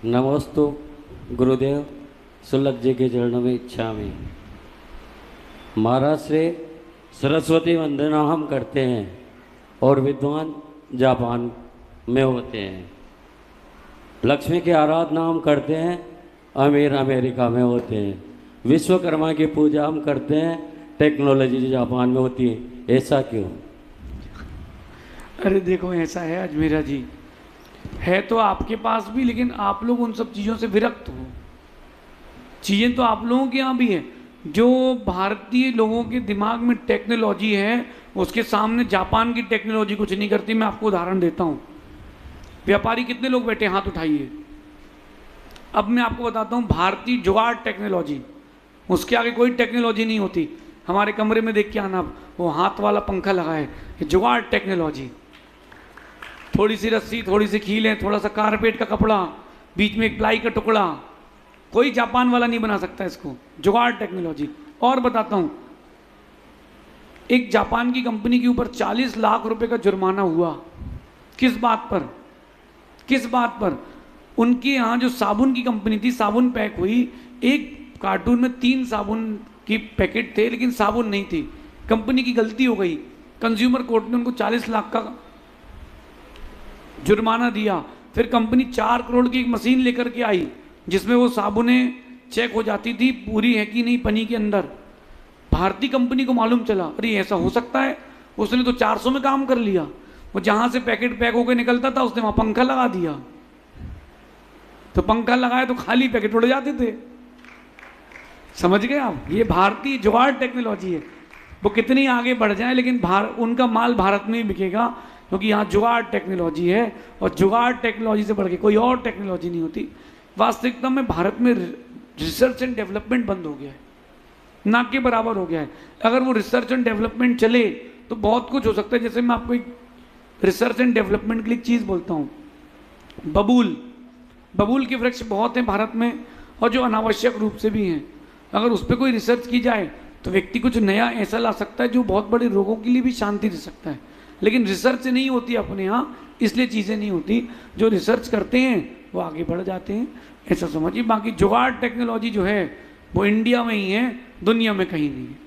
नमोस्तु गुरुदेव, सुलभ जी के चरणों में इच्छा में। महाराज से सरस्वती वंदना हम करते हैं और विद्वान जापान में होते हैं। लक्ष्मी की आराधना हम करते हैं, अमीर अमेरिका में होते हैं। विश्वकर्मा की पूजा हम करते हैं, टेक्नोलॉजी जापान में होती है। ऐसा क्यों? अरे देखो, ऐसा है अजमेरा जी, है तो आपके पास भी, लेकिन आप लोग उन सब चीज़ों से विरक्त हो। चीज़ें तो आप लोगों के यहाँ भी है। जो भारतीय लोगों के दिमाग में टेक्नोलॉजी है, उसके सामने जापान की टेक्नोलॉजी कुछ नहीं करती। मैं आपको उदाहरण देता हूँ। व्यापारी कितने लोग बैठे, हाथ उठाइए। अब मैं आपको बताता हूँ भारतीय जुगाड़ टेक्नोलॉजी, उसके आगे कोई टेक्नोलॉजी नहीं होती। हमारे कमरे में देख के आना, वो हाथ वाला पंखा लगा है, ये जुगाड़ टेक्नोलॉजी। थोड़ी सी रस्सी, थोड़ी सी कीलें, थोड़ा सा कारपेट का कपड़ा, बीच में एक प्लाई का टुकड़ा, कोई जापान वाला नहीं बना सकता इसको। जुगाड़ टेक्नोलॉजी। और बताता हूं, एक जापान की कंपनी के ऊपर 40 लाख रुपए का जुर्माना हुआ। किस बात पर? किस बात पर? उनके यहाँ जो साबुन की कंपनी थी, साबुन पैक हुई, एक कार्टून में 3 साबुन की पैकेट थे, लेकिन साबुन नहीं थी। कंपनी की गलती हो गई, कंज्यूमर कोर्ट ने उनको 40 लाख का जुर्माना दिया। फिर कंपनी 4 करोड़ की एक मशीन लेकर के आई, जिसमें वो साबुनें चेक हो जाती थी पूरी है कि नहीं पनी के अंदर। भारतीय कंपनी को मालूम चला, अरे ऐसा हो सकता है। उसने तो 400 में काम कर लिया। वो जहां से पैकेट पैक होकर निकलता था, उसने वहां पंखा लगा दिया। तो पंखा लगाया तो खाली पैकेट उड़ जाते थे। समझ गए आप? ये भारतीय जुगाड़ टेक्नोलॉजी है। वो कितनी आगे बढ़ जाए, लेकिन उनका माल भारत में ही बिकेगा, क्योंकि यहाँ जुगाड़ टेक्नोलॉजी है। और जुगाड़ टेक्नोलॉजी से बढ़ के कोई और टेक्नोलॉजी नहीं होती। वास्तविकता में भारत में रिसर्च एंड डेवलपमेंट बंद हो गया है, ना के बराबर हो गया है। अगर वो रिसर्च एंड डेवलपमेंट चले तो बहुत कुछ हो सकता है। जैसे मैं आपको एक रिसर्च एंड डेवलपमेंट के लिए एक चीज़ बोलता हूँ, बबूल। बबूल के वृक्ष बहुत हैं भारत में, और जो अनावश्यक रूप से भी हैं। अगर उस पर कोई रिसर्च की जाए तो व्यक्ति कुछ नया ऐसा ला सकता है जो बहुत बड़े रोगों के लिए भी शांति दे सकता है। लेकिन रिसर्च नहीं होती अपने यहाँ, इसलिए चीज़ें नहीं होती। जो रिसर्च करते हैं वो आगे बढ़ जाते हैं, ऐसा समझिए। बाकी जुगाड़ टेक्नोलॉजी जो है वो इंडिया में ही है, दुनिया में कहीं नहीं है।